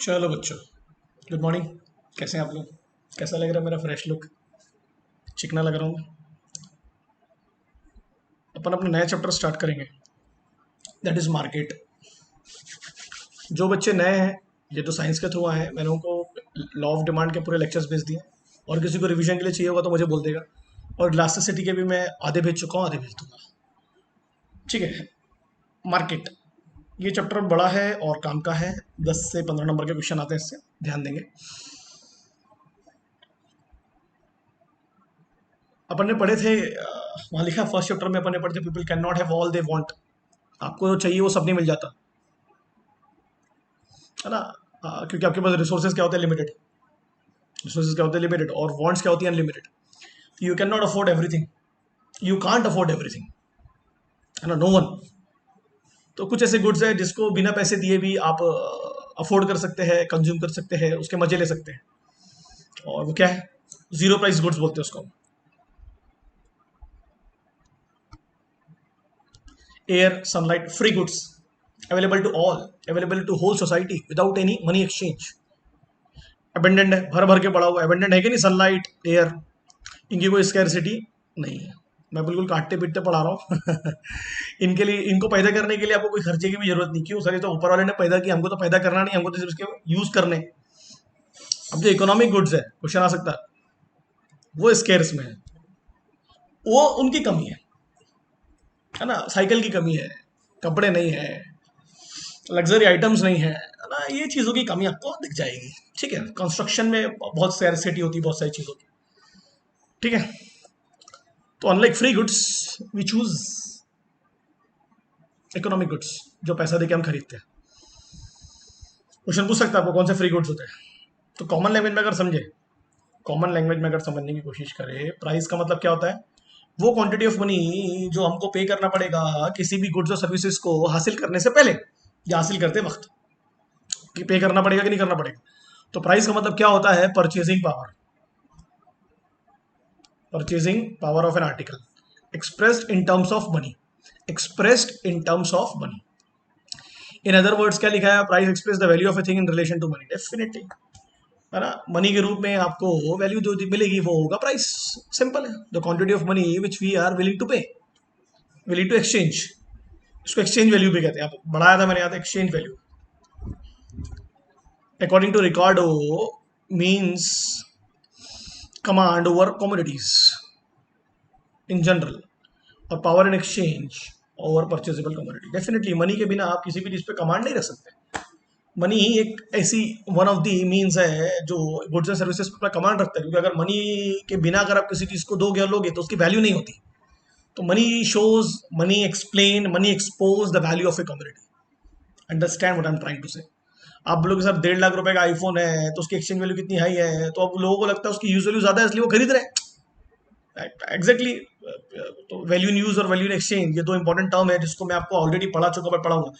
चलो बच्चों, good morning. कैसे हैं आप लोग? कैसा लग रहा है मेरा फ्रेश लुक? चिकना लग रहा हूँ मैं? अपन अपना नया चैप्टर स्टार्ट करेंगे, दैट इज मार्केट। जो बच्चे नए हैं, ये तो साइंस के थ्रू आए हैं, मैंने उनको लॉ ऑफ डिमांड के पूरे लेक्चर्स भेज दिए। और किसी को रिवीजन के लिए चाहिए होगा तो मुझे बोल देगा। और ग्लासेस सिटी के भी मैं आधे भेज चुका हूँ, आधे भेज दूंगा। ठीक है। मार्केट, ये चैप्टर बड़ा है और काम का है। 10 से 15 नंबर के क्वेश्चन आते हैं इससे, ध्यान देंगे। अपन ने पढ़े थे, वहाँ लिखा फर्स्ट चैप्टर में अपन ने पढ़े थे, people can not have all they want. आपको जो चाहिए वो सब नहीं मिल जाता, है ना। क्योंकि आपके पास रिसोर्सेज क्या होते हैं, लिमिटेड। रिसोर्सेज क्या होते हैं, लिमिटेड। और वांट्स क्या होती हैं, unlimited. You can not afford everything, you can't afford everything, है ना। No one. तो कुछ ऐसे गुड्स है जिसको बिना पैसे दिए भी आप अफोर्ड कर सकते हैं, कंज्यूम कर सकते हैं, उसके मजे ले सकते हैं। और वो क्या है? जीरो प्राइस गुड्स बोलते हैं उसको। Air, sunlight, free goods, available to all, available to whole society without any money exchange. Abundant है, भर भर के पड़ा हुआ अबेंडेंट है कि नहीं, सनलाइट, एयर, इनकी कोई स्कैरसिटी नहीं है। मैं बिल्कुल काटते पीटते पढ़ा रहा हूँ। इनके लिए, इनको पैदा करने के लिए आपको कोई खर्चे की भी जरूरत नहीं। क्यों सर? ये तो ऊपर वाले ने पैदा किया, हमको तो पैदा करना नहीं, हमको तो सिर्फ इसके यूज करने। अब जो इकोनॉमिक गुड्स है, क्वेश्चन आ सकता है, वो स्केर्स में है, वो उनकी कमी है ना। साइकिल की कमी है, कपड़े नहीं है, लग्जरी आइटम्स नहीं है ना। ये चीज़ों की कमी आपको दिख जाएगी। ठीक है। कंस्ट्रक्शन में बहुत स्कैरसिटी होती है बहुत सारी चीज़ों की। ठीक है। तो unlike free goods, we choose economic goods, जो पैसा देके हम खरीदते हैं। क्वेश्चन पूछ सकता है आपको कौन से फ्री गुड्स होते हैं। तो कॉमन लैंग्वेज में अगर समझे, कॉमन लैंग्वेज में अगर समझने की कोशिश करें, प्राइस का मतलब क्या होता है? वो क्वांटिटी ऑफ मनी जो हमको पे करना पड़ेगा किसी भी गुड्स और सर्विसेज को हासिल करने से पहले या हासिल करते वक्त, कि पे करना पड़ेगा कि नहीं करना पड़ेगा। तो प्राइस का मतलब क्या होता है? Purchasing power. Purchasing power of an article expressed in terms of money, expressed in terms of money. In other words क्या लिखा है? Price express the value of a thing in relation to money. Definitely, है ना। Money के रूप में आपको value जो मिलेगी वो होगा प्राइस। सिंपल है। The quantity of money which we are willing to pay, willing to exchange. इसको एक्सचेंज वैल्यू भी कहते हैं। आप बढ़ाया था मैंने यहाँ, exchange value. According to Ricardo means command over commodities in general, और power in exchange over purchasable commodity. Definitely money के बिना आप किसी भी चीज पे कमांड नहीं रख सकते। मनी एक ऐसी वन ऑफ दी मीन्स है जो गुड्स एंड सर्विसेज पर कमांड रखता है। क्योंकि अगर मनी के बिना अगर आप किसी चीज को दोगे और लोगे तो उसकी वैल्यू नहीं होती। तो money shows, money explain, money expose the value of a commodity. Understand what I am trying to say. आप लोगों के साथ 1.5 लाख रुपए का आईफोन है तो उसकी एक्सचेंज वैल्यू कितनी हाई है, तो अब लोगों को लगता है उसकी यूज वैल्यू ज्यादा है इसलिए वो खरीद रहे हैं। एग्जैक्टली। तो वैल्यू इन यूज और वैल्यू इन एक्सचेंज, ये दो इंपॉर्टेंट टर्म है जिसको मैं आपको ऑलरेडी पढ़ा चुका, मैं पढ़ाऊंगा।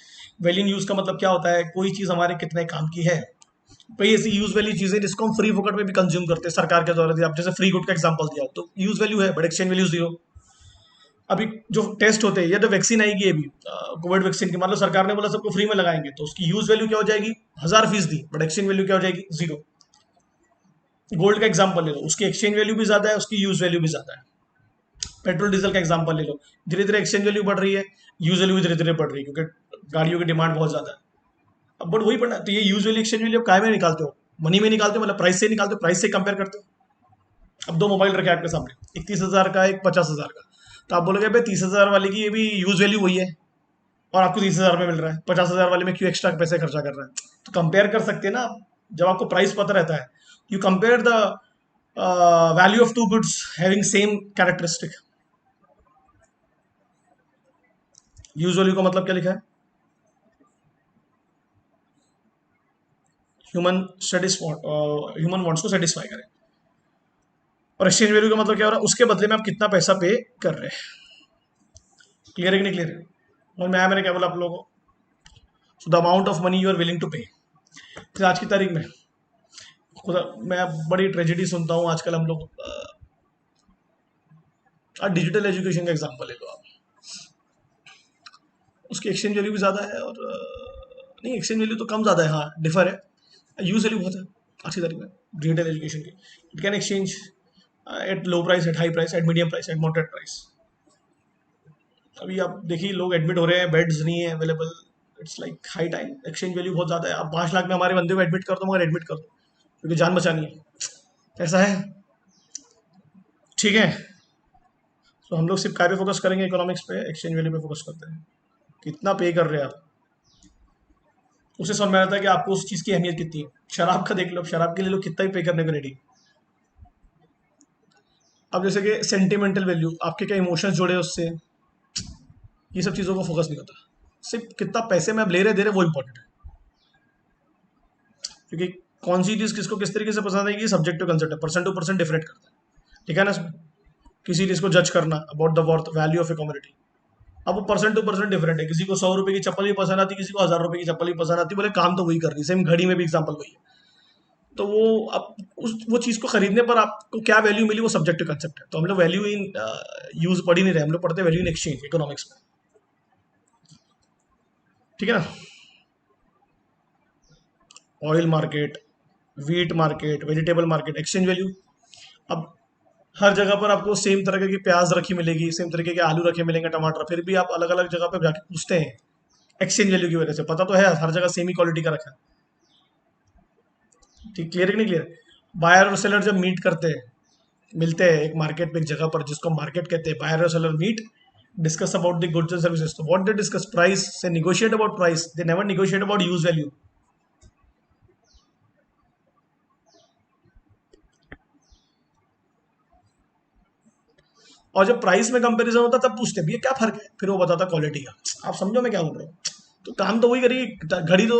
वैल्यू इन यूज का मतलब क्या होता है? कोई चीज हमारे कितने काम की है। कई ऐसी यूज वैल्यू चीजें जिसको हम फ्री फोकट में भी कंज्यूम करते हैं सरकार के द्वारा। आप जैसे फ्री गुड का एग्जांपल दिया, तो यूज वैल्यू है बट एक्सचेंज वैल्यू जीरो। अभी जो टेस्ट होते हैं या जो वैक्सीन आएगी अभी, कोविड वैक्सीन की, मान लो सरकार ने बोला सबको फ्री में लगाएंगे, तो उसकी यूज वैल्यू क्या हो जाएगी? 1000% बट एक्सचेंज वैल्यू क्या हो जाएगी? जीरो। गोल्ड का एग्जांपल ले लो, उसकी एक्सचेंज वैल्यू भी ज्यादा है, उसकी यूज वैल्यू भी ज्यादा है। पेट्रोल डीजल का एग्जांपल ले लो, धीरे धीरे एक्सचेंज वैल्यू बढ़ रही है, यूज वैल्यू भी धीरे धीरे बढ़ रही है, क्योंकि गाड़ियों की डिमांड बहुत ज्यादा है। अब बट वही पढ़ना, तो ये यूज वैल्यू एक्सचेंज वैल्यू काय में निकालते हो? मनी में निकालते हो, मतलब प्राइस से निकालते हो, प्राइस से कंपेयर करते हो। अब दो मोबाइल रखे आपके सामने, एक 30,000 का, एक 50,000 का। तो आप बोलोगे भाई 30,000 वाले की ये भी यूज वैल्यू वही है और आपको 30,000 में मिल रहा है, 50,000 वाले में क्यों एक्स्ट्रा पैसे खर्चा कर रहा है? तो कंपेयर कर सकते हैं ना आप, जब आपको प्राइस पता रहता है। You compare the value of two goods having same characteristic. Use value का मतलब क्या लिखा है? ह्यूमन सेटिस्फाई, ह्यूमन वांट्स को सेटिस्फाई करें। और एक्सचेंज वैल्यू का मतलब क्या हो रहा है? उसके बदले में आप कितना पैसा पे कर रहे हैं। क्लियर है कि नहीं क्लियर है? समझ में आया मैंने क्या बोला आप लोगों को? So the amount of money you are willing to pay. फिर आज की तारीख में खुदा, मैं बड़ी ट्रेजेडी सुनता हूँ आजकल। हम लोग डिजिटल एजुकेशन का एग्जांपल ले लो आप। उसकी एक्सचेंज वैल्यू भी ज़्यादा है और नहीं, एक्सचेंज वैल्यू तो कम ज़्यादा है, हाँ डिफर है। यूज वैल्यू बहुत है अच्छी तरीके में डिजिटल एजुकेशन की. It can exchange at low price, at high price, eight medium price, eight moderate price. अभी आप देखिए लोग एडमिट हो रहे हैं, बेड्स नहीं है available. It's like high time. Exchange value बहुत ज़्यादा है. आप 5 लाख में हमारे बंदे को एडमिट कर दो, मगर एडमिट कर दो क्योंकि जान बचानी है. ऐसा है. ठीक है. तो हम लोग सिर्फ कार्य फोकस करेंगे इकोनॉमिक्स पे, एक्सचेंज वैल्यू पे फोकस करते हैं. कितना पे कर रहे हैं आप, उसे समझ में आता है कि आपको उस चीज़ की अहमियत कितनी है. शराब का देख लो, शराब के लिए लोग कितना ही पे करने को रेडी. अब जैसे कि सेंटिमेंटल वैल्यू, आपके क्या इमोशंस जुड़े हैं उससे, ये सब चीज़ों को फोकस नहीं होता. सिर्फ कितना पैसे में आप ले रहे दे रहे वो इंपॉर्टेंट है. क्योंकि कौन सी चीज़ किसको किस तरीके से पसंद आएगी, सब्जेक्टिव कंसेप्ट है, पर्सन टू पर्सन डिफरेंट करता है. ठीक है ना. किसी चीज़ को जज करना about the worth value of a community, अब वो पर्सन टू पर्सन डिफरेंट है. किसी को 100 रुपए की चप्पल भी पसंद आती, किसी को 1000 रुपए की चप्पल भी पसंद आती. बोले काम तो वही कर रही है, सेम घड़ी में भी एग्जाम्पल वही है. तो वो अब वो चीज़ को खरीदने पर आपको क्या वैल्यू मिली वो सब्जेक्टिव कंसेप्ट है. तो हम लोग वैल्यू इन यूज पढ़ ही नहीं रहे, हम लोग पढ़ते हैं वैल्यू इन एक्सचेंज इकोनॉमिक्स में. ठीक है ना. Oil market, wheat market, vegetable market, exchange value. अब हर जगह पर आपको सेम तरह की प्याज रखी मिलेगी, सेम तरीके के आलू रखे मिलेंगे, टमाटर, फिर भी आप अलग अलग जगह पर जाके पूछते हैं. एक्सचेंज वैल्यू की वजह से पता तो है हर जगह सेम ही क्वालिटी का रखा है. ठीक, क्लियर है कि नहीं क्लियर. बायर और सेलर जब मीट करते हैं, मिलते हैं एक मार्केट में, एक जगह पर जिसको मार्केट कहते हैं, बायर और seller meet, discuss about the goods and services. तो what they discuss, price. Say negotiate about price, they never negotiate about use value. और जब प्राइस में कंपैरिजन होता तब पूछते भैया क्या फर्क है, फिर वो बताता क्वालिटी का. आप समझो मैं क्या बोल रहा हूँ. तो काम तो वही करिए, घड़ी तो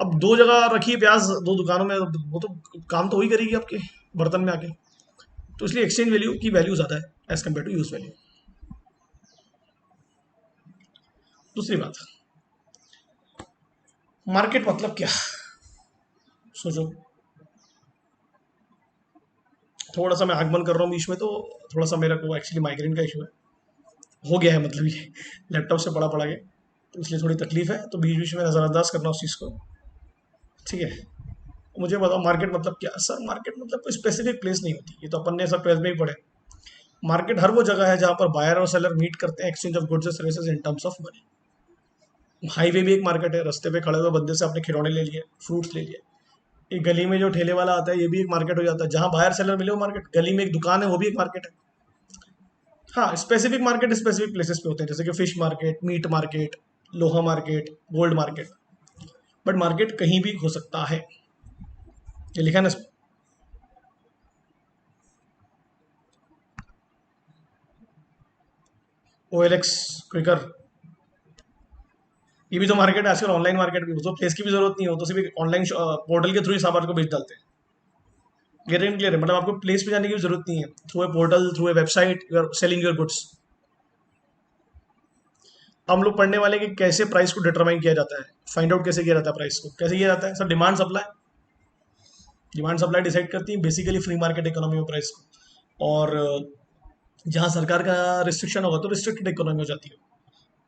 अब दो जगह रखी है प्याज, दो दुकानों में, वो तो काम तो वही करेगी आपके बर्तन में आके. तो इसलिए एक्सचेंज वैल्यू की वैल्यू ज़्यादा है as compared to use value. दूसरी बात, मार्केट मतलब क्या, सोचो. थोड़ा सा मैं आगमन कर रहा हूँ बीच में, तो थोड़ा सा मेरा को एक्चुअली माइग्रेन का इशू है, हो गया है मतलब ये लैपटॉप से पढ़ा पढ़ा के, तो इसलिए थोड़ी तकलीफ है, तो बीच बीच में नज़रअंदाज करना उस चीज़ को. ठीक है. मुझे बताओ मार्केट मतलब क्या. सर मार्केट मतलब कोई स्पेसिफिक प्लेस नहीं होती, ये तो अपन ने सब ट्वेल्थ में ही पढ़े. मार्केट हर वो जगह है जहाँ पर बायर और सेलर मीट करते हैं, exchange of goods and services in terms of money. Highway भी एक मार्केट है, रास्ते पे खड़े हुए बंदे से आपने खिलौने ले लिए, फ्रूट्स ले लिए. एक गली में जो ठेले वाला आता है, ये भी एक मार्केट हो जाता है. जहाँ बायर सेलर मिले वो मार्केट. गली में एक दुकान है, वो भी एक मार्केट है. हाँ, स्पेसिफिक मार्केट स्पेसिफिक प्लेसेस पे होते हैं, जैसे कि फिश मार्केट, मीट मार्केट, लोहा market, gold market. But market कहीं भी हो सकता है, ये लिखा है ना. ओ एल एक्स, क्विकर, ये भी तो मार्केट है आजकल. ऑनलाइन मार्केट भी, तो प्लेस की भी जरूरत नहीं हो, तो सिर्फ ऑनलाइन पोर्टल के थ्रू ही सामान को बेच डालते हैं. क्लियर है, मतलब आपको प्लेस पे जाने की भी जरूरत नहीं है. Through a portal, through a website, you are selling your goods. हम लोग पढ़ने वाले कि कैसे प्राइस को डिटरमाइन किया जाता है, फाइंड आउट कैसे किया जाता है, प्राइस को कैसे किया जाता है. Sir demand supply, demand supply decide करती है बेसिकली फ्री मार्केट इकोनॉमी में प्राइस को. और जहाँ सरकार का रिस्ट्रिक्शन होगा तो रिस्ट्रिक्टेड इकोनॉमी हो जाती है,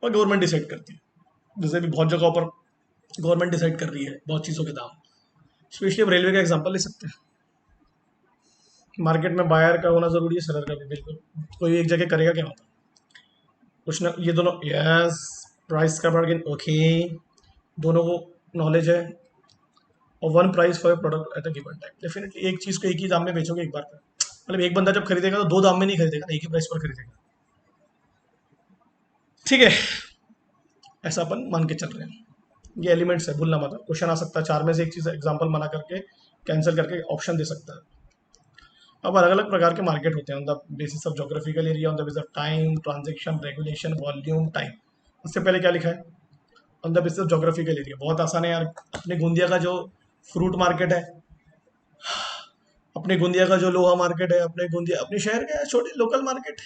और गवर्नमेंट डिसाइड करती है. जैसे भी बहुत जगहों पर गवर्नमेंट डिसाइड कर रही है बहुत चीज़ों के दाम. स्पेशली अब रेलवे का एग्जांपल ले सकते हैं. मार्केट में बायर का होना जरूरी है, सेलर का भी. बिल्कुल, कोई एक जगह करेगा क्या होता. कुछ ना, ये दोनों, यस, प्राइस का बार्गेन, ओके, दोनों को नॉलेज है. और one price for product at a given time. Definitely एक चीज़ को एक ही दाम में बेचोगे एक बार में. मतलब एक बंदा जब खरीदेगा तो दो दाम में नहीं खरीदेगा ना, एक ही प्राइस पर खरीदेगा. ठीक है. ऐसा अपन मान के चल रहे हैं. ये एलिमेंट्स है, भूलना मत. क्वेश्चन आ सकता है चार में से एक चीज़ एग्जाम्पल बना करके कैंसिल करके ऑप्शन दे सकता है. अब अलग अलग प्रकार के मार्केट होते हैं on the basis of geographical area, on the basis of time, transaction, regulation, volume, time. उससे पहले क्या लिखा है, on the basis of geographical area. बहुत आसान है यार. अपने गोंदिया का जो फ्रूट मार्केट है, अपने गोंदिया का जो लोहा मार्केट है, अपने गोंदिया अपने शहर का छोटे लोकल मार्केट,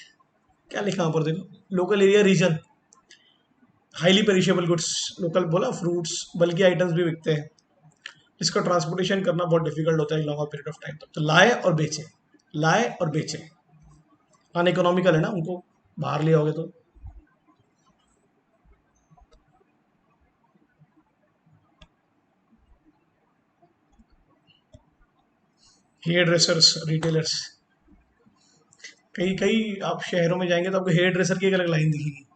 क्या लिखा वहाँ पर देखो, local area, region, highly perishable goods, local बोला, फ्रूट्स, बल्कि आइटम्स भी बिकते हैं. इसका ट्रांसपोर्टेशन करना बहुत डिफिकल्ट होता है लॉन्गर पीरियड ऑफ टाइम तक. तो लाए और बेचे, लाए और बेचे, अनइकोनॉमिकल है ना उनको बाहर ले आओगे तो. हेयर ड्रेसर्स, रिटेलर्स, कई कई आप शहरों में जाएंगे तो आपको हेयर ड्रेसर की एक अलग लाइन दिखेगी,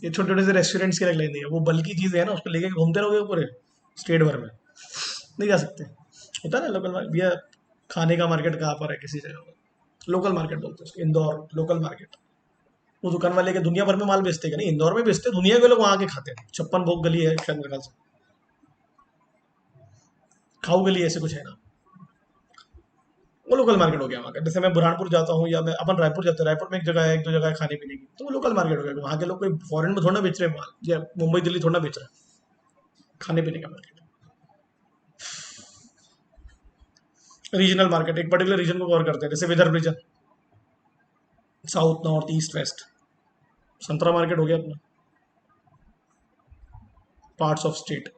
ये छोटे छोटे से रेस्टोरेंट्स की अलग लाइन दिखेगी, वो बल्कि चीज़ है ना, उसको लेके घूमते रहोगे पूरे स्टेट भर में, नहीं जा सकते। होता है ना लोकल भैया, खाने का मार्केट कहाँ पर है किसी जगह पर, लोकल मार्केट बोलते हैं उसको, इंदौर लोकल मार्केट। वो दुकान वाले के दुनिया भर में माल बेचते हैं, नहीं इंदौर में बेचते हैं, दुनिया के लोग वहाँ आके खाते हैं। छप्पन भोग गली है शायद मेरे ख्याल से, खाऊ गली ऐसे कुछ है ना, वो लोकल मार्केट हो गया वहाँ का। जैसे मैं बुरहानपुर जाता हूँ या मैं अपन रायपुर जाते हैं, रायपुर में एक जगह है, एक दो जगह है खाने पीने की, तो वो लोकल मार्केट हो गया। वहाँ के लोग कोई फॉरेन में थोड़ा ना बेच रहे हैं माल, या मुंबई दिल्ली थोड़ा ना बेच रहे हैं, खाने पीने का मार्केट। रीजनल मार्केट एक पर्टिकुलर रीजन को कवर करते हैं, जैसे Vidarbha region, south north east west. संतरा मार्केट हो गया अपना, parts of state,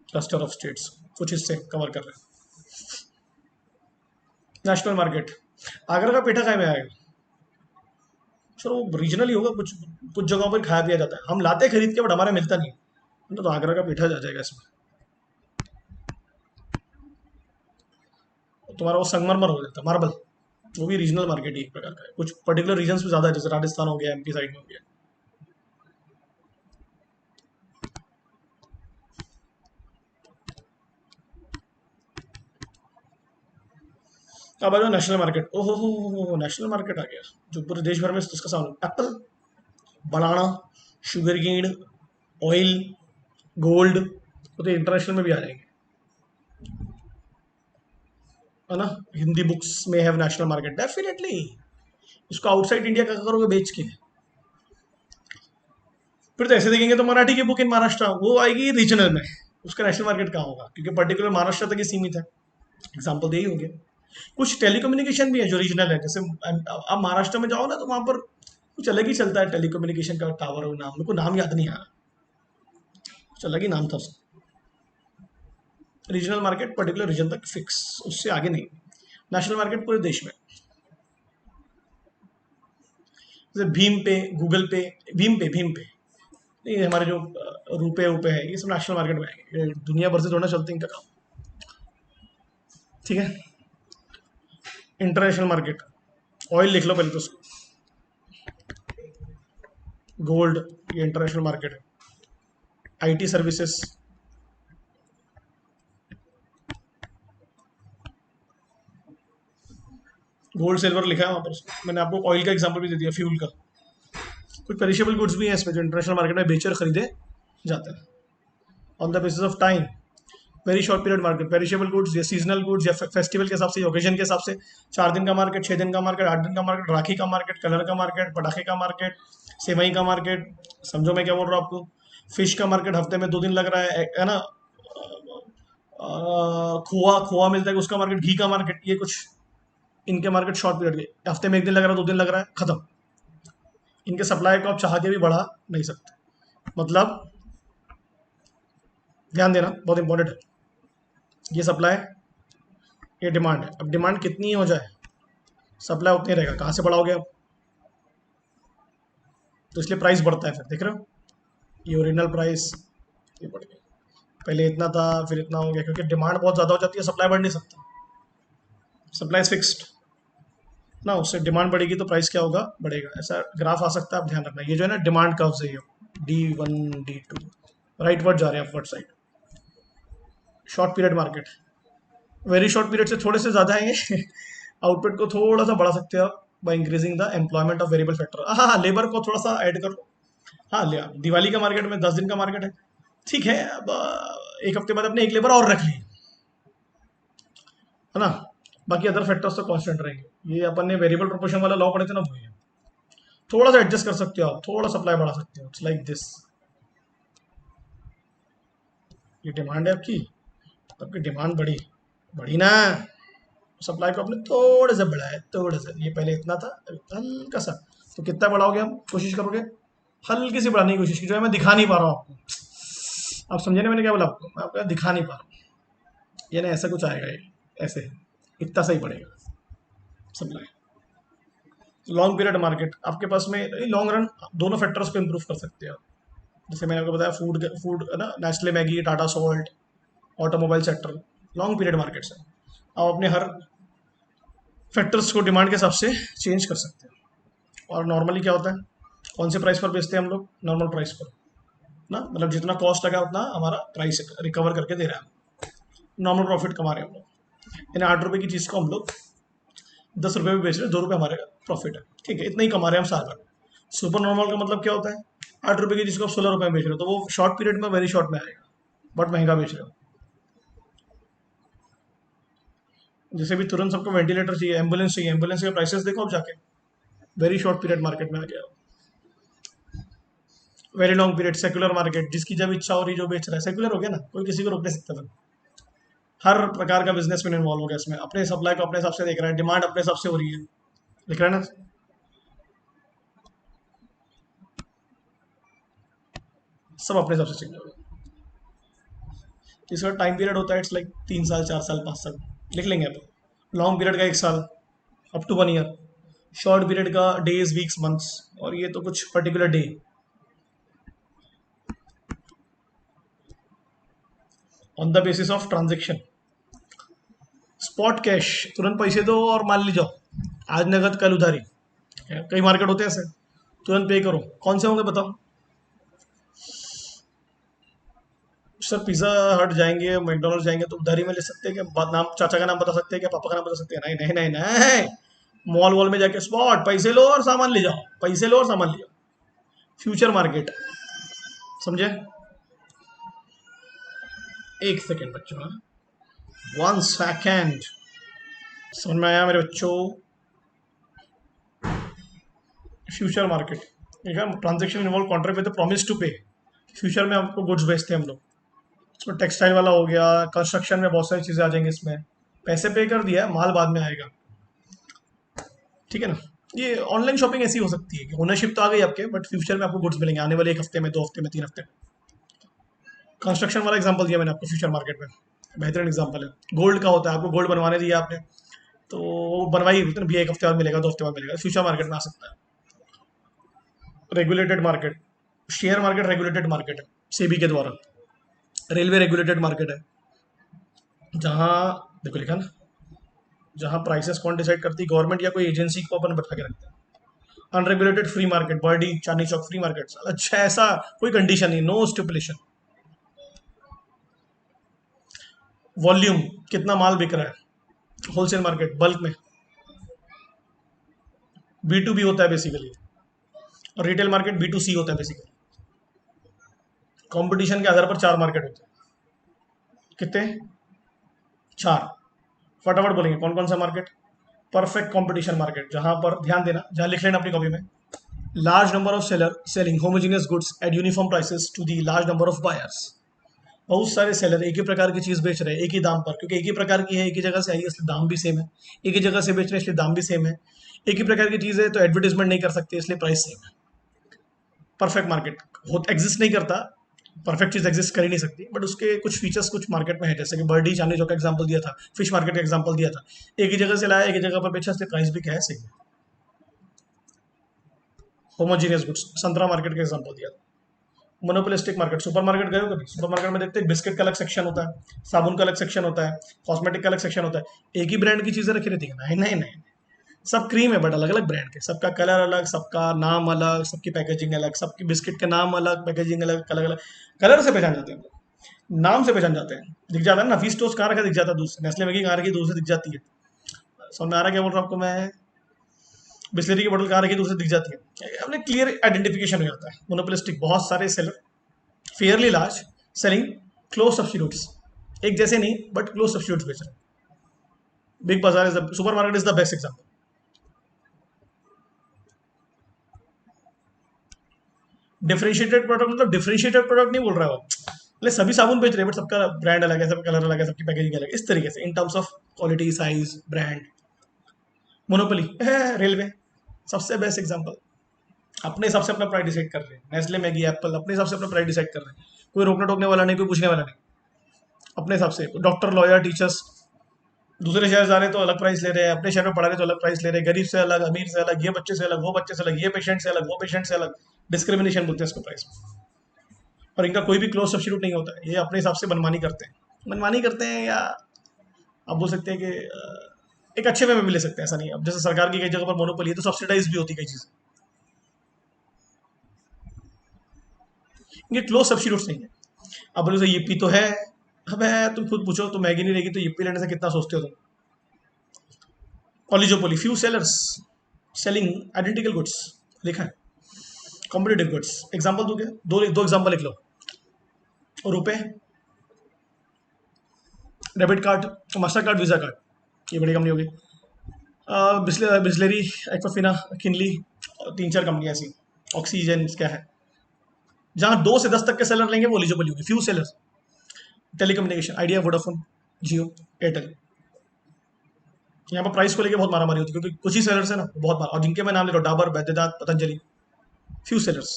cluster of states, कुछ हिस्से कवर कर रहे हैं। नेशनल मार्केट, आगरा का पेठा खाए में आएगा, सर वो रीजनल ही होगा, कुछ कुछ जगहों पर खाया पिया जाता है, हम लाते हैं खरीद के, बट हमारा मिलता नहीं है, तो आगरा का पेठा जा जाएगा इसमें। तुम्हारा वो संगमरमर हो जाता है, मार्बल, वो भी रीजनल मार्केट ही एक प्रकार का है, कुछ पर्टिकुलर रीजन में ज्यादा है, जैसे राजस्थान हो गया, एमपी साइड में हो गया। अब आ जाओ नेशनल मार्केट, ओहो हो, नेशनल मार्केट आ गया, जो पूरे देश भर में इसका सामान, एप्पल, बनाना, शुगर केन, ऑयल, गोल्ड, वो तो इंटरनेशनल में भी आ जाएंगे, है ना। हिंदी बुक्स में हैव नेशनल मार्केट, डेफिनेटली। इसको आउटसाइड इंडिया का करोगे बेच के, फिर तो ऐसे देखेंगे तो मराठी की बुक इन महाराष्ट्र वो आएगी रीजनल में, उसका नेशनल मार्केट कहाँ होगा, क्योंकि पर्टिकुलर महाराष्ट्र तक ही सीमित है। एग्जाम्पल तो यही हो गया। कुछ टेलीकम्युनिकेशन भी है जो रीजनल है, जैसे आप महाराष्ट्र में जाओ ना, तो वहां पर कुछ अलग ही चलता है टेलीकम्युनिकेशन का टावर, नाम मेरे को नाम याद नहीं आ रहा, कुछ अलग ही नाम था उसका। रीजनल मार्केट पर्टिकुलर रीजन तक फिक्स, उससे आगे नहीं। नेशनल मार्केट पूरे देश में, जैसे भीम पे, गूगल पे, भीम पे, ये हमारे जो रुपए उपे है, ये सब नेशनल मार्केट में आएंगे, ये दुनिया भर से थोड़ा चलते हैं इनका काम, ठीक है। इंटरनेशनल मार्केट, ऑयल लिख लो पहले तो उसको, गोल्ड, ये इंटरनेशनल मार्केट है। आईटी सर्विसेज, गोल्ड सिल्वर लिखा है वहां पर, मैंने आपको ऑयल का एग्जांपल भी दे दिया, फ्यूल का। कुछ पेरिशेबल गुड्स भी हैं इसमें जो इंटरनेशनल मार्केट में बेचे और खरीदे जाते हैं on the basis of time. Very short period market, perishable goods या सीजनल गुड्स या फेस्टिवल के हिसाब से, ओकेजन के हिसाब से, 4 दिन का मार्केट, 6 दिन का मार्केट, 8 दिन का मार्केट, राखी का मार्केट, कलर का मार्केट, पटाखे का मार्केट, सेवई का मार्केट, समझो मैं क्या बोल रहा हूँ आपको। फिश का मार्केट हफ्ते में 2 दिन लग रहा है ना। खोआ खोआ मिलता है उसका मार्केट, घी का मार्केट, ये कुछ इनके मार्केट शॉर्ट पीरियड के, हफ्ते में 1 दिन लग रहा है, 2 दिन लग रहा है, खत्म। इनके सप्लाई को आप चाह के भी बढ़ा नहीं सकते, मतलब ध्यान देना बहुत इंपॉर्टेंट है। ये सप्लाई, ये डिमांड है, अब डिमांड कितनी हो जाए सप्लाई उतनी रहेगा, कहाँ से बढ़ाओगे आप, तो इसलिए प्राइस बढ़ता है, फिर देख रहे हो ये ओरिजिनल प्राइस, ये बढ़ गया, पहले इतना था फिर इतना हो गया, क्योंकि डिमांड बहुत ज़्यादा हो जाती है, सप्लाई बढ़ नहीं सकता, सप्लाई फिक्स्ड ना, उससे डिमांड बढ़ेगी तो प्राइस क्या होगा, बढ़ेगा। ऐसा ग्राफ आ सकता है, आप ध्यान रखना, ये जो है ना डिमांड कर्व से, ये D1 D2 राइट वर्ड जा रहे हैं upward side. Short period market, very short period से थोड़े से ज़्यादा है आउटपुट को थोड़ा सा बढ़ा सकते हो आप by increasing the employment of variable factor, हाँ हाँ लेबर को थोड़ा सा ऐड कर लो। हाँ ले दिवाली का मार्केट में 10 दिन का मार्केट है, ठीक है, अब एक हफ्ते बाद अपने एक लेबर और रख ली, है ना। बाकी अदर फैक्टर्स तो कांस्टेंट रहेंगे, ये अपन ने वेरिएबल प्रोपोर्शन वाला लॉ पढ़े थे ना, वही है। थोड़ा सा एडजस्ट कर सकते हो आप, थोड़ा सप्लाई बढ़ा सकते हो, इट्स लाइक दिस। ये डिमांड है आपकी, आपकी डिमांड बढ़ी, बढ़ी ना, सप्लाई को आपने थोड़े से बढ़ाया, थोड़े से, ये पहले इतना था हल्का सा, तो कितना बढ़ाओगे आप, कोशिश करोगे हल्की सी बढ़ाने की कोशिश की, जो है मैं दिखा नहीं पा रहा हूँ आपको, आप समझे ना मैंने क्या बोला आपको, मैं आपको दिखा नहीं पा रहा हूँ, ये ना ऐसा कुछ आएगा, ये ऐसे इतना सही पड़ेगा सप्लाई। लॉन्ग पीरियड मार्केट आपके पास में, लॉन्ग रन दोनों फैक्टर्स को इम्प्रूव कर सकते हैं आप। जैसे मैंने आपको बताया, फूड फूड है ना, Nestle Maggi, Tata salt, automobile sector, long period markets है। आप अपने हर फैक्टर्स को डिमांड के हिसाब से चेंज कर सकते हैं। और नॉर्मली क्या होता है, कौन से प्राइस पर बेचते हैं हम लोग, नॉर्मल प्राइस पर ना, मतलब जितना कॉस्ट लगा उतना हमारा प्राइस रिकवर करके दे रहा है, नॉर्मल प्रॉफिट कमा रहे हैं हम लोग। यानी 8 रुपए की चीज़ को हम लोग 10 रुपए में बेच रहे हैं, 2 रुपए हमारे प्रॉफिट है, ठीक है, इतना ही कमा रहे हैं हम साल भर। सुपर नॉर्मल का मतलब क्या होता है, 8 रुपए की चीज़ को आप 16 रुपए में बेच रहे हो, तो वो शॉर्ट पीरियड में वेरी शॉर्ट में आएगा, बट महंगा बेच रहे हो। जैसे भी तुरंत सबको वेंटिलेटर चाहिए, एम्बुलेंस चाहिए, एम्बुलेंस के प्राइसेस देखो अब जाके, वेरी शॉर्ट पीरियड मार्केट में आ गया, very long period secular market, जिसकी जब इच्छा हो रही जो बेच रहा है, सेक्युलर हो गया ना, कोई किसी को रोक नहीं सकता था। हर प्रकार का बिजनेस में इन्वॉल्व हो गया इसमें, अपने सप्लाई को अपने हिसाब से देख रहा है, डिमांड अपने हिसाब से हो रही है, देख रहा है ना। सब अपने हिसाब से चेंज हो गया। इसका टाइम पीरियड होता है, इट्स लाइक 3 साल 4 साल 5 साल, लिख लेंगे आप। लॉन्ग पीरियड का 1 साल, up to 1 year. Short period का डेज वीक्स मंथ्स, और ये तो कुछ particular day. On the basis of transaction, spot cash, तुरंत पैसे दो और मान ली जाओ, आज नगद कल उधारी, कई मार्केट होते हैं ऐसे, तुरंत पे करो। कौन से होंगे बताओ सर, पिज्जा हट जाएंगे, मैकडोनल्ड जाएंगे तो उधारी में ले सकते हैं क्या, नाम चाचा का नाम बता सकते हैं क्या, पापा का नाम बता सकते हैं, नहीं नहीं नहीं नहीं, मॉल वॉल में जाके स्पॉट पैसे लो और सामान ले जाओ, पैसे लो और सामान ले जाओ, फ्यूचर मार्केट, समझे। एक सेकेंड बच्चों, 1 सेकेंड, समझ में आया मेरे बच्चों। फ्यूचर मार्केट, ठीक है, transaction involve contract with promise to pay. Future में आपको गुड्स बेचते हैं हम लोग, तो टेक्सटाइल वाला हो गया, कंस्ट्रक्शन में बहुत सारी चीज़ें आ जाएंगी इसमें, पैसे पे कर दिया, माल बाद में आएगा, ठीक है ना। ये ऑनलाइन शॉपिंग ऐसी हो सकती है कि ओनरशिप तो आ गई आपके, बट फ्यूचर में आपको गुड्स मिलेंगे आने वाले 1 हफ्ते में, 2 हफ्ते में, 3 हफ्ते में। कंस्ट्रक्शन वाला एग्जांपल दिया मैंने आपको फ्यूचर मार्केट में, बेहतरीन एग्जांपल है। गोल्ड का होता है, आपको गोल्ड बनवाने दिया आपने, तो वो बनवाई भैया 1 हफ्ते बाद मिलेगा, 2 हफ्ते बाद मिलेगा, फ्यूचर मार्केट में आ सकता है। Regulated market, share market regulated market है सेबी के द्वारा। रेलवे रेगुलेटेड मार्केट है, जहाँ देखो लिखा ना, जहाँ प्राइसेस कौन डिसाइड करती है, गवर्नमेंट या कोई एजेंसी को अपन बैठा के रखते हैं। Unregulated free market, birdie Chandni चौक फ्री मार्केट, अच्छा ऐसा कोई कंडीशन नहीं, नो स्टिपुलेशन। वॉल्यूम, कितना माल बिक रहा है, होलसेल मार्केट बल्क में, B2B होता है बेसिकली, और रिटेल मार्केट B2C होता है बेसिकली। कंपटीशन के आधार पर 4 मार्केट होते हैं, कितने, 4, फटाफट बोलेंगे कौन कौन सा मार्केट। परफेक्ट कंपटीशन मार्केट, जहां पर ध्यान देना, जहां लिख लेना अपनी कॉपी में, large number of seller selling homogeneous goods at uniform prices to the large number of buyers. बहुत सारे सेलर एक ही प्रकार की चीज बेच रहे हैं एक ही दाम पर, क्योंकि एक ही प्रकार की है, एक ही जगह से आई है, इसलिए दाम भी सेम है। एक ही जगह से बेच रहे हैं इसलिए दाम भी सेम है। एक ही प्रकार की चीज है तो एडवर्टीजमेंट नहीं कर सकते, इसलिए प्राइस सेम है। परफेक्ट मार्केट एग्जिस्ट नहीं करता, परफेक्ट चीज एग्जिस्ट कर ही नहीं सकती, बट उसके कुछ फीचर्स कुछ मार्केट में है, जैसे कि बर्डी चांदनी चौक का एग्जांपल दिया था, फिश मार्केट का एग्जांपल दिया था, एक ही जगह से लाया, एक ही जगह पर बेचा, इसलिए प्राइस भी क्या है, सेम। होमोजीनियस गुड्स, संतरा मार्केट का एग्जांपल दिया था। मोनोपोलिस्टिक मार्केट, सुपर मार्केट गए हो कभी, सुपर मार्केट में देखते हैं बिस्किट का अलग सेक्शन होता है, साबुन का अलग सेक्शन होता है, कॉस्मेटिक का अलग सेक्शन होता है, एक ही ब्रांड की चीजें रखी रहती है, नहीं नहीं नहीं, सब क्रीम है बट अलग अलग ब्रांड के, सबका कलर अलग, सबका नाम अलग, सबकी पैकेजिंग अलग, सबकी बिस्किट के नाम अलग, पैकेजिंग अलग, अलग अलग। कलर से पहचान जाते हैं, नाम से पहचान जाते हैं, दिख जाता है ना, नफीस टोस्ट कहाँ रखा दिख जाता है, दूर से नेस्ले मैगी कहाँ रखी दूर से दिख जाती है। समझ में आ रहा है क्या बोल रहा हूँ आपको मैं, बिस्लरी की बोतल कहाँ रखी दूर से दिख जाती है, अपने क्लियर आइडेंटिफिकेशन हो जाता है। मोनोपोलिस्टिक, बहुत सारे seller, fairly large, selling close substitutes, एक जैसे नहीं बट क्लोज सब्स्टिट्यूट्स बेच रहे हैं। बिग बाजार is the, super market is the best example. Differentiated product मतलब डिफरेंशिएटेड प्रोडक्ट नहीं बोल रहा है वो, मतलब सभी साबुन बेच रहे हैं बट सबका ब्रांड अलग है, सबका कलर अलग है, सबकी पैकेजिंग अलग है, इस तरीके से इन terms of quality, size, brand. Monopoly railway, सबसे बेस्ट एग्जांपल, अपने हिसाब से अपना प्राइस डिसाइड कर रहे हैं, नेस्ले मैगी एप्पल अपने हिसाब से अपना प्राइस डिसाइड कर रहे हैं, कोई रोकने टोकने वाला नहीं, कोई पूछने वाला नहीं, अपने हिसाब से। डॉक्टर, लॉयर, टीचर्स दूसरे शहर जा रहे हैं तो अलग प्राइस ले रहे हैं, अपने शहर में पढ़ा रहे तो अलग प्राइस ले रहे हैं, गरीब से अलग, अमीर से अलग, ये बच्चे से अलग, वो बच्चे से अलग, ये पेशेंट से अलग, वो पेशेंट से अलग, डिस्क्रिमिनेशन बोलते हैं इसको प्राइस में। और इनका कोई भी क्लोज सब्स्टिट्यूट नहीं होता है, ये अपने हिसाब से मनमानी करते हैं, मनमानी करते हैं, या आप बोल सकते हैं कि एक अच्छे वे में भी ले सकते हैं, ऐसा नहीं। अब जैसे सरकार की कई जगह पर मोनोपोली है तो सब्सिडाइज भी होती है कई चीजें, ये क्लोज सब्सिट्यूट्स नहीं है। अब बोले तो yippee तो है। अब तुम खुद पूछो, तो मैगी नहीं रहेगी तो yippee लेने से कितना सोचते हो तुम? Oligopoly, few sellers selling identical goods, लिखा है कॉम्पिटेटिव गुड्स। एग्जांपल दो क्या, दो दो एग्जांपल लिख लो। रुपए, debit card, master card, visa card, ये बड़ी कंपनी होगी। बिस्लेरी, एक्वाफिना, किनली, तीन चार कंपनी ऐसी, ऑक्सीजन क्या है। जहां 2 से 10 तक के सेलर लेंगे वो एलिजिबल होगी, few seller. Telecommunication, Idea, Vodafone, Jio, Airtel. यहाँ पर प्राइस को लेके बहुत मारामारी होती है क्योंकि कुछ ही सेलर्स है ना, बहुत बार। और जिनके मैं नाम ले रहा हूँ, डाबर, बैद्यनाथ, पतंजलि, फ्यू सेलर्स।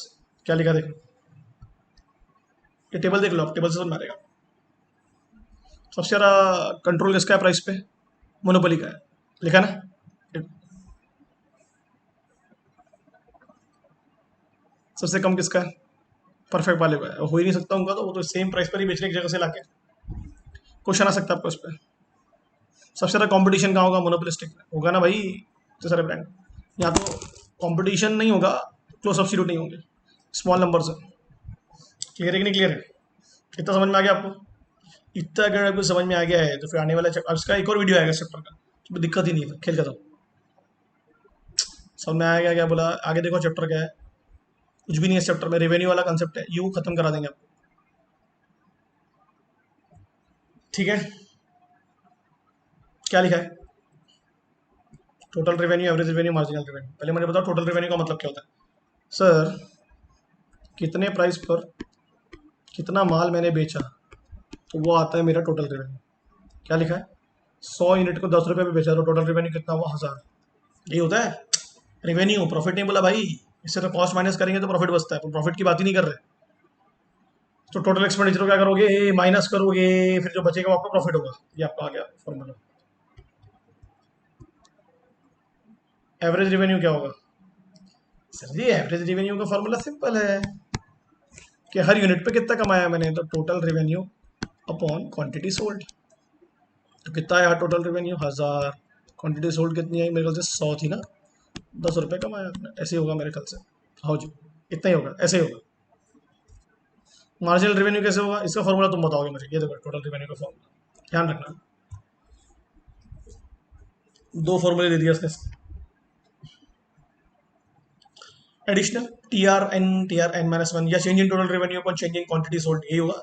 क्या लिखा देखो, ये टेबल देख लो आप, टेबल से समझ में आ जाएगा। सबसे ज्यादा कंट्रोल किसका है प्राइस पे? मोनोपोली का है, लिखा ना। सबसे कम किसका है? परफेक्ट वाले का है। हो ही नहीं सकता उनका, तो वो तो सेम प्राइस पर ही बेच रहे एक जगह से लाके। क्वेश्चन आ सकता है आपको इस पर। सबसे ज्यादा कंपटीशन कहाँ होगा? मोनोपोलिस्टिक में होगा ना भाई, इतने सारे ब्रांड। यहाँ तो कंपटीशन नहीं होगा, क्लोज सब्सिट्यूट नहीं होंगे, स्मॉल नंबर से। क्लियर है कि नहीं क्लियर है? इतना समझ में आ गया आपको? इतना अगर आपको समझ में आ गया है तो फिर आने वाला अब इसका एक और वीडियो आएगा चैप्टर का, तो दिक्कत ही नहीं है, खेल खत्म। समझ में आ गया क्या बोला? आगे देखो चैप्टर क्या है, कुछ भी नहीं है इस चैप्टर में, रेवेन्यू वाला कंसेप्ट है, यू खत्म करा देंगे आपको। ठीक है, क्या लिखा है? Total revenue, average revenue, marginal revenue. पहले मुझे बताओ टोटल रेवेन्यू का मतलब क्या होता है। सर, कितने प्राइस पर कितना माल मैंने बेचा, तो वो आता है मेरा टोटल रेवेन्यू। क्या लिखा है? 100 यूनिट को 10 रुपए पे बेचा तो टोटल रेवेन्यू कितना हुआ? 1000। ये होता है रेवेन्यू। प्रॉफिट नहीं बोला भाई, इससे तो कॉस्ट माइनस करेंगे तो प्रॉफिट बचता है, प्रॉफिट की बात ही नहीं कर रहे। तो टोटल एक्सपेंडिचर क्या करोगे? माइनस करोगे, फिर जो बचेगा वो आपका प्रॉफिट होगा। ये आपका आ गया फॉर्मूला। एवरेज रेवेन्यू क्या होगा? सर जी, एवरेज रेवेन्यू का फॉर्मूला सिंपल है कि हर यूनिट पे कितना कमाया मैंने, तो total revenue upon quantity sold. तो कितना आया टोटल रेवेन्यू? 1000। क्वांटिटी सोल्ड कितनी आई? मेरे ख्याल से 100 थी ना, 10 रुपए कमाया आपने, ऐसे ही होगा मेरे ख्याल से। हाँ जी, इतना ही होगा, ऐसे ही होगा। मार्जिनल रेवेन्यू कैसे होगा? इसका फॉर्मूला तुम बताओगे मुझे। ये देखो टोटल रेवेन्यू का फॉर्मूला, ध्यान रखना। दो फॉर्मूले दे दिया इसने। Additional, T R N minus 1, या change in total revenue upon change in quantity sold, यही होगा।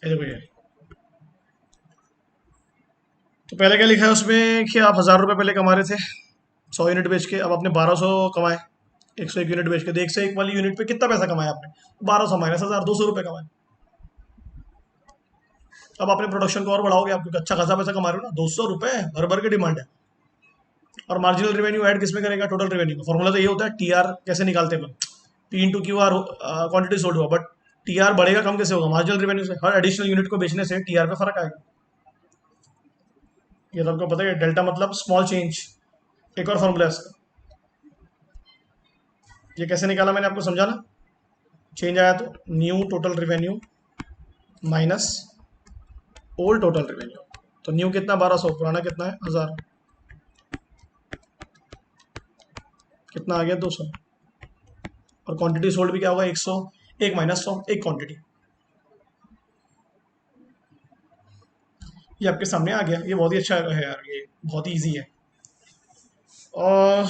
ये देखो ये, तो पहले क्या लिखा है उसमें कि आप 1000 रुपये पहले कमा रहे थे 100 यूनिट बेच के, अब आपने 1200 कमाए 101 यूनिट बेच के। तो 101 वाली यूनिट पे कितना पैसा कमाया आपने? 1200 माइनस 1000, 200 रुपये कमाए। अब आपने प्रोडक्शन को और बढ़ाओगे आप, क्योंकि अच्छा खासा पैसा कमा रहे हो ना, 200 रुपये भर भर के डिमांड है। और मार्जिनल रेवेन्यू ऐड किसमें करेगा? टोटल रेवेन्यू का फॉर्मूला तो ये होता है, टी आर कैसे निकालते हैं अपन, P into Q R, quantity sold हुआ, बट टी आर बढ़ेगा कम कैसे होगा? मार्जिनल रेवेन्यू से। हर एडिशनल यूनिट को बेचने से टी आर पे फर्क आएगा। ये तो आपको पता है, डेल्टा मतलब स्मॉल चेंज। एक और फॉर्मूला है इसका, ये कैसे निकाला मैंने आपको समझाना। चेंज आया तो new total revenue minus old total revenue. तो न्यू कितना? 1200, पुराना कितना है? 1000, कितना आ गया? 200। और क्वांटिटी सोल्ड भी क्या होगा? 100, एक माइनस 100, एक क्वांटिटी। ये आपके सामने आ गया। ये बहुत ही अच्छा है यार, ये बहुत ही ईजी है। और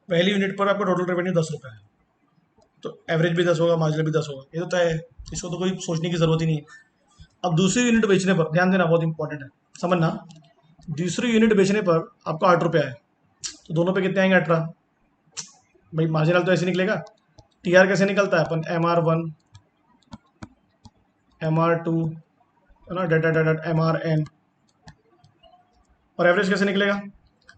पहली यूनिट पर आपका टोटल रेवेन्यू 10 रुपये है, तो एवरेज भी 10 होगा, मार्जिनल भी 10 होगा, ये तो तय है। इसको तो कोई सोचने की जरूरत ही नहीं है। अब दूसरी यूनिट बेचने पर ध्यान देना, बहुत इंपॉर्टेंट है, समझना। दूसरी यूनिट बेचने पर आपको 8 रुपये आए, तो दोनों पे कितने आएंगे? 18। भाई मार्जिनल तो ऐसे निकलेगा। टी आर कैसे निकलता है? अपन MR1, MR2, है ना, डेटा डेटा MRN। और एवरेज कैसे निकलेगा?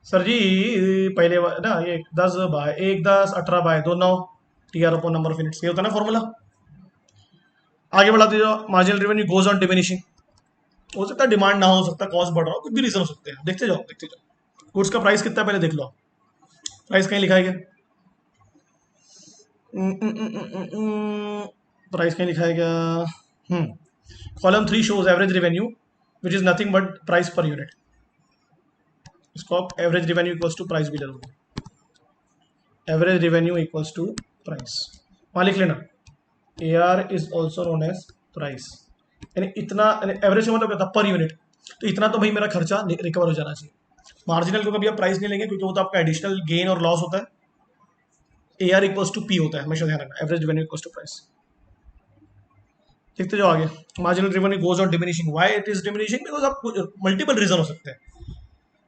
सर जी, पहले ना ये 10/1, 10, 18/2, 9, T R upon number of units, ये होता है ना फॉर्मूला। आगे बढ़ाते जाओ, marginal revenue goes on diminishing. हो सकता है डिमांड ना हो सकता, कॉस्ट बढ़ रहा हो, कुछ भी रीजन हो सकते हैं, देखते जाओ देखते जाओ। गुड्स का प्राइस कितना है पहले देख लो। प्राइस कहीं लिखा है क्या? प्राइस कहीं लिखा है क्या? Column 3 shows average revenue which is nothing but price per unit. इसको आप average revenue equals to price भी ले लोगे, average revenue equals to price, वहां लिख लेना A R is also known as price. यानी इतना, एवरेज का मतलब क्या था? Per unit. तो इतना तो भाई मेरा खर्चा रिकवर हो जाना चाहिए। मार्जिनल को कभी आप प्राइस नहीं लेंगे क्योंकि वो तो आपका एडिशनल गेन और लॉस होता है। A R equals to P होता है, हमेशा ध्यान रखना, average revenue equals to price. देखते जाओ आगे। Marginal revenue goes on diminishing, why it is diminishing? Because आप मल्टीपल रीजन हो सकते हैं।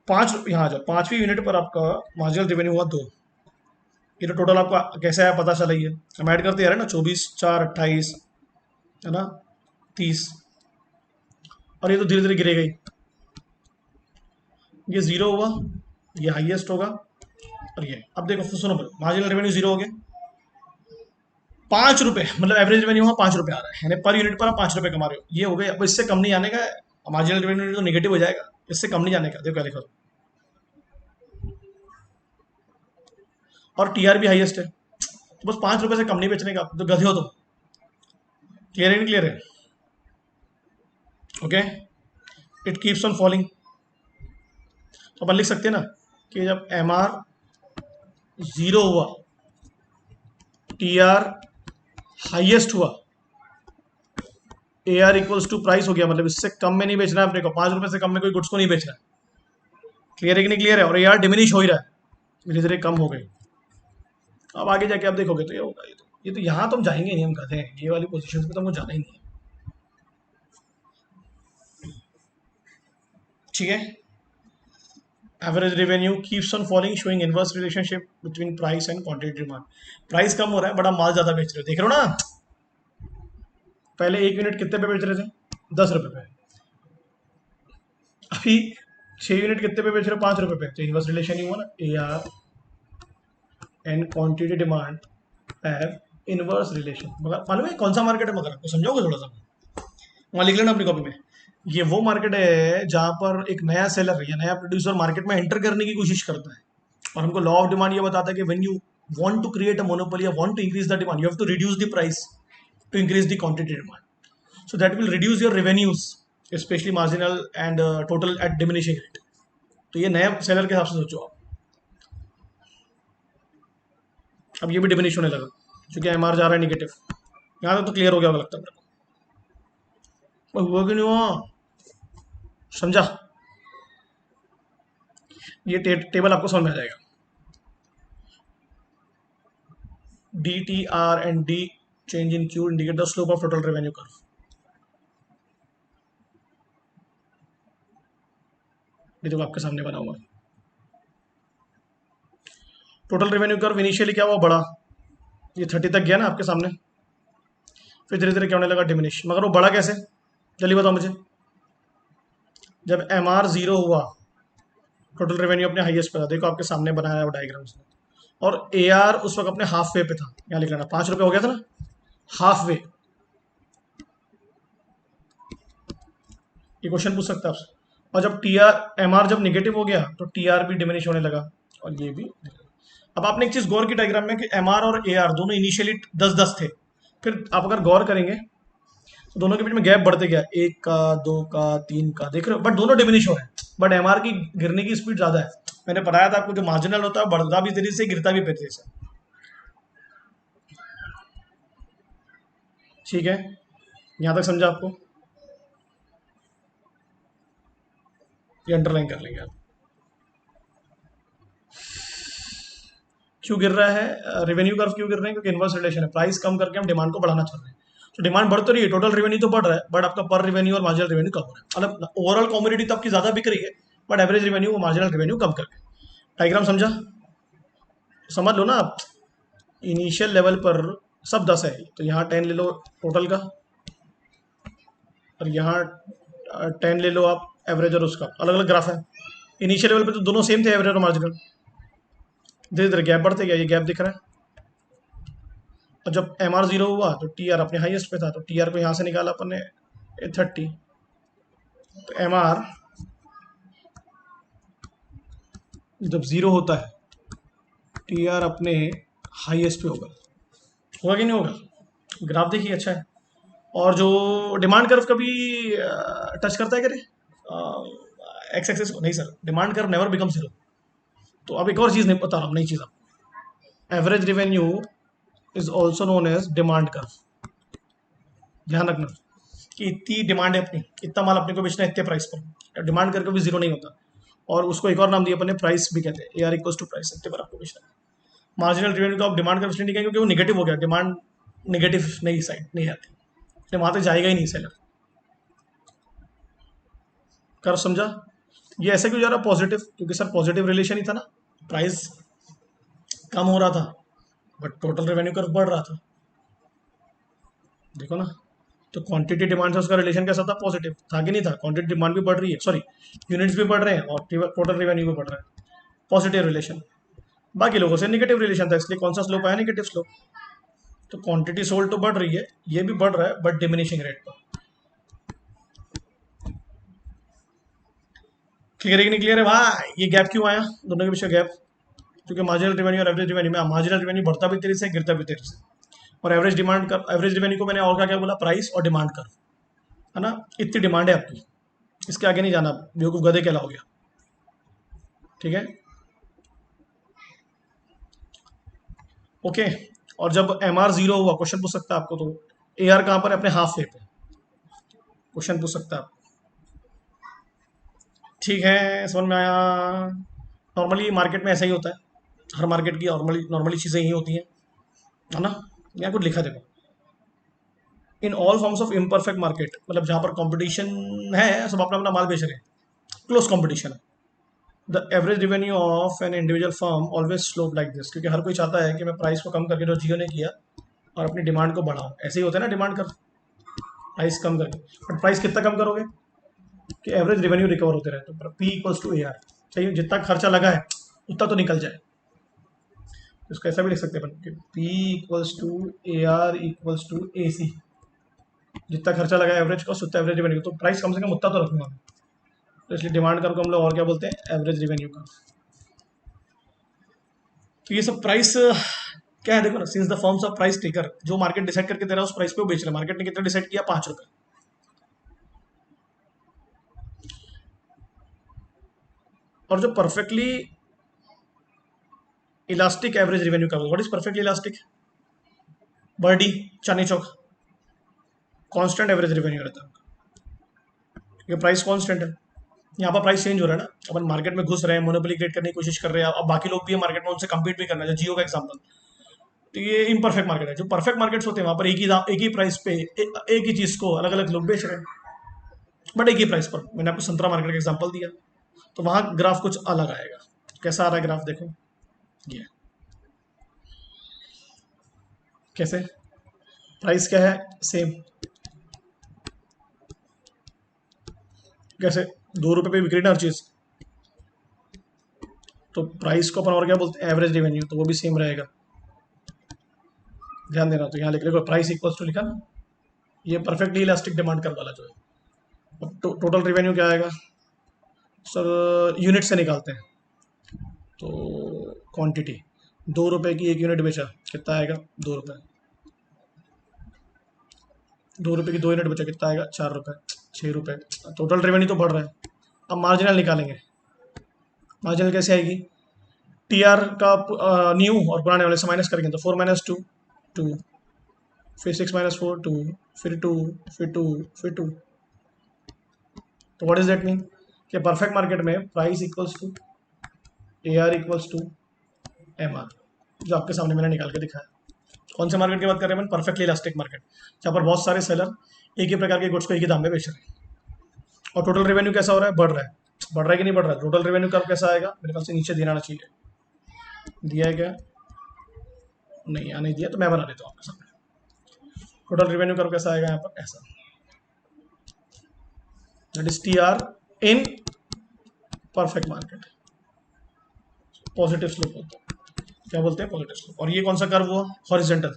यहाँ आ जाओ, 5वीं यूनिट पर आपका मार्जिनल रेवेन्यू हुआ 2। ये तो टोटल आपका कैसे आया पता चला ही है, हम ऐड करते जा रहे हैं ना, 24 4 28 है ना, 30, और ये तो धीरे धीरे गिरेगा ही। ये जीरो हुआ, ये हाईएस्ट होगा, और ये अब देखो सुनो, मार्जिनल रेवेन्यू जीरो हो गया, 5 रुपए मतलब एवरेज रेवेन्यू वहाँ 5 रुपए आ रहा है, यानी पर यूनिट पर आप 5 रुपए कमा रहे हो, ये हो गया। अब इससे कम नहीं आने का, मार्जिनल रेवेन्यू तो नेगेटिव हो जाएगा, इससे कम नहीं जाने का। देखो क्या लिखा, और टीआर भी हाईएस्ट है, तो बस 5 रुपए से कम नहीं बेचने का, तो गधे हो तुम। क्लियर है नहीं क्लियर है? Okay, it keeps on falling. तो अपन लिख सकते हैं ना कि जब एम आर जीरो हुआ, टी आर हाइएस्ट हुआ, A R equals to price हो गया, मतलब इससे कम में नहीं बेचना है अपने को, 5 रुपए से कम में कोई गुड्स को नहीं बेचना है। क्लियर है कि नहीं क्लियर है? और ए आर डिमिनिश हो ही रहा है, धीरे धीरे कम हो गई। अब आगे जाके आप देखोगे तो ये होगा, ये तो यहाँ तुम जाएंगे नहीं, हम कहते हैं ये वाली पोजीशन पे तो मुझे जाना ही नहीं है। ठीक है, average revenue keeps on falling showing inverse relationship between price and quantity demand. Price कम हो रहा है, बड़ा माल ज्यादा बेच रहे हो, देख रहे हो ना? पहले 1 यूनिट कितने पे बेच रहे थे? 10 रुपए पे। अभी 6 यूनिट कितने पे बेच रहे हो? 5 रुपए पे। तो इनवर्स रिलेशन ही हुआ ना, A R and quantity demand have inverse relation. मगर मालूम है कौन सा मार्केट है? मगर आपको समझाओगे थोड़ा सा, वहां लिख लेना अपनी कॉपी में। ये वो मार्केट है जहां पर एक नया सेलर या नया प्रोड्यूसर मार्केट में एंटर करने की कोशिश करता है, और हमको लॉ ऑफ डिमांड ये बताता है कि when you want to create a monopoly या want to increase the demand, you have to reduce the price to increase the quantity demand, so that will reduce your revenues, specially marginal and total at diminishing rate. तो ये नया seller के हिसाब से सोचो आप। अब ये भी डिमिनिश होने लगा क्योंकि एमआर जा रहा है निगेटिव। यहाँ तक तो क्लियर हो गया होगा लगता है मेरे को। हुआ कि नहीं हुआ? समझा? ये टेबल आपको समझ में आ जाएगा। D T R and D change in Q indicate the slope of total revenue curve. ये देखो आपके सामने बना हुआ है टोटल रेवेन्यू कर्व। इनिशियली क्या हुआ? बड़ा, ये 30 तक गया ना आपके सामने, फिर धीरे धीरे क्या होने लगा? डिमिनिश। मगर वो बड़ा कैसे? जल्दी बताओ मुझे। जब एम आर जीरो हुआ, टोटल रेवेन्यू अपने हाईएस्ट पे था, देखो आपके सामने बनाया है वो डायग्राम्स में, और ए आर उस वक्त अपने हाफ वे पे था। यहाँ लिख लेना, 5 रुपए हो गया था ना, हाफ वे। ये क्वेश्चन पूछ सकता है आपसे। और जब टी आर एम आर जब निगेटिव हो गया तो टी आर भी डिमिनिश होने लगा, और ये भी। अब आपने एक चीज गौर की डायग्राम में कि एम आर और ए आर दोनों इनिशियली 10-10 थे, फिर आप अगर गौर करेंगे तो दोनों के बीच में गैप बढ़ते गया, 1 का 2 का 3 का, देख रहे हो? बट दोनों डिमिनिश हो रहे हैं, बट एमआर की गिरने की स्पीड ज्यादा है। मैंने बताया था आपको, जो मार्जिनल होता है बढ़ता भी तेजी से, गिरता भी तेजी से। ठीक है, यहां तक समझा आपको? ये अंडरलाइन कर लेंगे आप। क्यों गिर रहा है रेवेन्यू कर्व? क्यों गिर रहे हैं? क्योंकि इनवर्स रिलेशन है, प्राइस कम करके हम डिमांड को बढ़ाना चाह रहे हैं। तो डिमांड बढ़ तो रही है, टोटल रेवेन्यू तो बढ़ रहा है, बट आपका पर रेवेन्यू और मार्जिनल रेवेन्यू कम हो रहा है। मतलब ओवरऑल कॉमोडिटी तो आपकी ज्यादा बिक रही है, बट एवरेज रेवेन्यू और मार्जिनल रेवेन्यू कम करके। डायग्राम समझा? समझ लो ना आप। इनिशियल लेवल पर सब 10 है, तो यहाँ 10 ले लो टोटल का, और यहाँ 10 ले लो आप एवरेज और उसका। अलग अलग ग्राफ है। इनिशियल लेवल पे तो दोनों सेम थे, एवरेज और मार्जिनल। धीरे धीरे गैप बढ़ते गया, ये गैप दिख रहा है। और जब एम आर जीरो हुआ तो टी आर अपने हाईएस्ट पे था, तो टी आर को यहाँ से निकाला अपन ने 30। तो एम आर जब जीरो होता है, टी आर अपने हाईएस्ट पे होगा। होगा कि नहीं होगा? ग्राफ देखिए अच्छा है। और जो डिमांड कर्व कभी टच करता है करे एक्स एक्सेस को? नहीं sir, demand curve never become zero. तो अब एक और चीज नहीं बता रहा हूँ, नई चीज आपको, average revenue is also known as demand curve. ध्यान रखना कि इतनी डिमांड है अपनी, इतना माल अपने को बेचना है इतने प्राइस पर, डिमांड करके भी जीरो नहीं होता। और उसको एक और नाम दिया अपने, प्राइस भी कहते हैं, A R equal to price, इतने पर आपको बेचना है। मार्जिनल रेवेन्यू को आप डिमांड कर इसलिए नहीं कहेंगे क्योंकि वो निगेटिव हो गया, डिमांड निगेटिव नहीं साइड नहीं आती, इसलिए वहां तक जाएगा ही नहीं सेलर। कर समझा? ये ऐसा क्यों जा रहा पॉजिटिव? क्योंकि सर पॉजिटिव रिलेशन ही था ना, प्राइस कम हो रहा था बट टोटल रेवेन्यू कर्व बढ़ रहा था। देखो ना, तो क्वांटिटी डिमांड से उसका रिलेशन कैसा था? पॉजिटिव था कि नहीं था? क्वांटिटी डिमांड भी बढ़ रही है, सॉरी यूनिट्स भी बढ़ रहे हैं और टोटल रेवेन्यू भी बढ़ रहा है, पॉजिटिव रिलेशन। बाकी लोगों से नेगेटिव रिलेशन था, इसलिए कौन सा स्लोप आया? Negative slope. तो क्वांटिटी सोल्ड तो बढ़ रही है, ये भी बढ़ रहा है बट डिमिनिशिंग रेट पर। क्लियर है कि नहीं क्लियर है भाई? ये गैप क्यों आया दोनों के पीछे गैप? क्योंकि मार्जिनल रेवेन्यू और एवरेज रेवेन्यू में मार्जिनल रेवेन्यू बढ़ता भी तेजी से, गिरता भी तेजी से। और एवरेज डिमांड कर, एवरेज रेवेन्यू को मैंने और क्या क्या बोला? प्राइस और डिमांड कर, है ना? इतनी डिमांड है आपकी, इसके आगे नहीं जाना, बेवकूफ गधे के अलावा गया। ठीक है, ओके। और जब एम आर जीरो हुआ, क्वेश्चन पूछ सकता है आपको, तो ए आर कहाँ पर है? अपने हाफ वे पे, क्वेश्चन पूछ सकता है आपको। ठीक है, समझ में आया? नॉर्मली मार्केट में ऐसा ही होता है, हर मार्केट की नॉर्मली नॉर्मली चीज़ें यही होती हैं, है ना? यहाँ कुछ लिखा देखो, in all forms of imperfect market, मतलब जहाँ पर कंपटीशन है, सब अपना अपना माल बेच रहे हैं, क्लोज कंपटीशन है, the average revenue of an individual firm always slope like this, क्योंकि हर कोई चाहता है कि मैं प्राइस को कम करके, जो जियो ने किया, और अपनी डिमांड को बढ़ाऊं। ऐसे ही होता है ना, डिमांड कर, प्राइस कम करके, बट प्राइस कितना कम करोगे कि एवरेज रेवेन्यू रिकवर होते रहे, तो P equals to A R, चाहिए जितना खर्चा लगा है उतना तो निकल जाए। इसको ऐसा भी लिख सकते हैं अपन कि P equals to A R equals to A C, जितना खर्चा लगा एवरेज कॉस्ट उतना एवरेज रेवेन्यू, तो प्राइस कम से कम उतना तो रखूंगा मैं। तो इसलिए डिमांड कर्व को हम लोग और क्या बोलते हैं? एवरेज रेवेन्यू का। तो ये सब प्राइस क्या है देखो ना, since the forms of price taker, जो मार्केट डिसाइड करके दे रहा है उस प्राइस पे वो बेच रहा है। मार्केट ने कितना डिसाइड किया? 5 रुपए। और जो परफेक्टली इलास्टिक एवरेज रेवेन्यू का, what is perfectly elastic? Burdi, Chandni Chowk, constant average revenue रहता है, ये प्राइस कांस्टेंट है। यहाँ पर प्राइस चेंज हो रहा है ना, अपन मार्केट में घुस रहे हैं, मोनोपोली क्रिएट करने की कोशिश कर रहे हैं, अब बाकी लोग भी है मार्केट में, उनसे कम्पीट भी करना है, जियो का एग्जांपल। तो ये इम्परफेक्ट मार्केट है। जो परफेक्ट मार्केट्स होते हैं वहां पर एक ही प्राइस पे एक ही चीज को अलग अलग लोग बेच रहे हैं, बट एक ही प्राइस पर। मैंने आपको संतरा मार्केट का एग्जांपल दिया, तो वहां ग्राफ कुछ अलग आएगा। कैसा आ रहा है ग्राफ देखो, ये कैसे, प्राइस क्या है? सेम, कैसे? 2 रुपए पे बिक रही है ना हर चीज, तो प्राइस को अपन और क्या बोलते हैं? एवरेज रेवेन्यू, तो वो भी सेम रहेगा। ध्यान देना, तो यहाँ लिख रहे प्राइस इक्वल्स टू लिखा ना, ये परफेक्टली इलास्टिक डिमांड कर वाला जो है। अब टोटल रेवेन्यू क्या आएगा सर? यूनिट से निकालते हैं, तो क्वांटिटी, 2 रुपए की एक यूनिट बेचा, कितना आएगा? 2 रुपए। 2 रुपए की 2 यूनिट बेचा, कितना आएगा? 4 रुपए। 6 रुपए। टोटल रेवेन्यू तो बढ़ रहा है। अब मार्जिनल निकालेंगे, मार्जिनल कैसे आएगी? टी आर का न्यू और पुराने वाले से माइनस करेंगे, तो 4 - 2 2, फिर 6 - 4 2, फिर 2, फिर 2, फिर 2। तो व्हाट इज दैट मीन कि परफेक्ट मार्केट में price equals to A R equals to M R, जो आपके सामने मैंने निकाल के दिखाया। कौन से मार्केट की बात कर रहे हैं? परफेक्टली इलास्टिक मार्केट, जहाँ पर बहुत सारे सेलर एक ही प्रकार के गुड्स को एक ही दाम में बेच रहे हैं। और टोटल रेवेन्यू कैसा हो रहा है? बढ़ रहा है। बढ़ रहा है कि नहीं बढ़ रहा है? टोटल रेवेन्यू कर्व कैसा आएगा? मेरे ख्याल से नीचे देना चाहिए, दिया है क्या? नहीं, यहाँ नहीं दिया, तो मैं बना देता हूँ आपके सामने। टोटल रेवेन्यू कर्व कैसा आएगा? यहाँ पर ऐसा, that is T R in perfect market, positive slope होता है। क्या बोलते हैं? Positive slope. और ये कौन सा कर्व हुआ? हॉरिजेंटल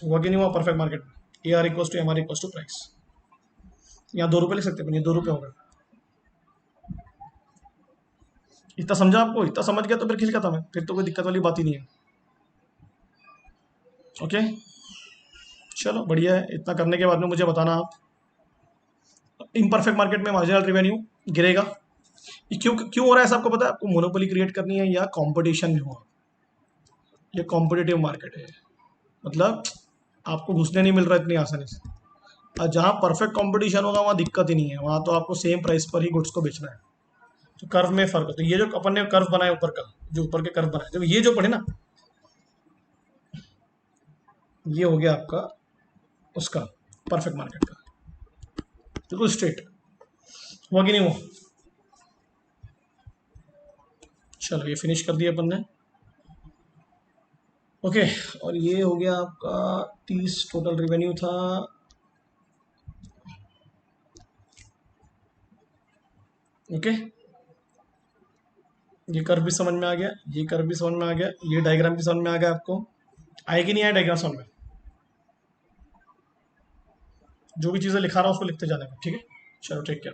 हुआ कि नहीं हुआ परफेक्ट मार्केट में? A R equals to M R equals to price. यहाँ 2 रुपए लिख सकते हैं, ये 2 रुपए होगा। इतना समझा आपको? इतना समझ गया तो फिर खींच खत्म है, फिर तो कोई दिक्कत वाली बात ही नहीं है। ओके। चलो बढ़िया है। इतना करने के बाद में मुझे बताना आप, इम्परफेक्ट मार्केट में मार्जिनल रेवेन्यू गिरेगा, ये क्यों क्यों हो रहा है ऐसा आपको पता है? आपको मोनोपोली क्रिएट करनी है या कंपटीशन में हो? ये कॉम्पिटिटिव मार्केट है, मतलब आपको घुसने नहीं मिल रहा इतनी आसानी से। और जहाँ परफेक्ट कंपटीशन होगा वहाँ दिक्कत ही नहीं है, वहाँ तो आपको सेम प्राइस पर ही गुड्स को बेचना है। तो कर्व में फर्क है। तो ये जो अपन ने कर्व बनाया ऊपर का, जो ऊपर के कर्व बनाए, जब ये जो पढ़े ना, ये हो गया आपका उसका परफेक्ट मार्केट का, बिल्कुल स्ट्रेट। हुआ कि नहीं हुआ? चलो ये फिनिश कर दिया अपन ने। ओके, और ये हो गया आपका 30 टोटल रेवेन्यू था। ओके, ये कर्व भी समझ में आ गया, ये कर्व भी समझ में आ गया, ये डायग्राम भी समझ में आ गया आपको। आए कि नहीं आया डायग्राम समझ में? जो भी चीज़ें लिखा रहा हूँ उसको लिखते जाने में, ठीक है? चलो ठीक है।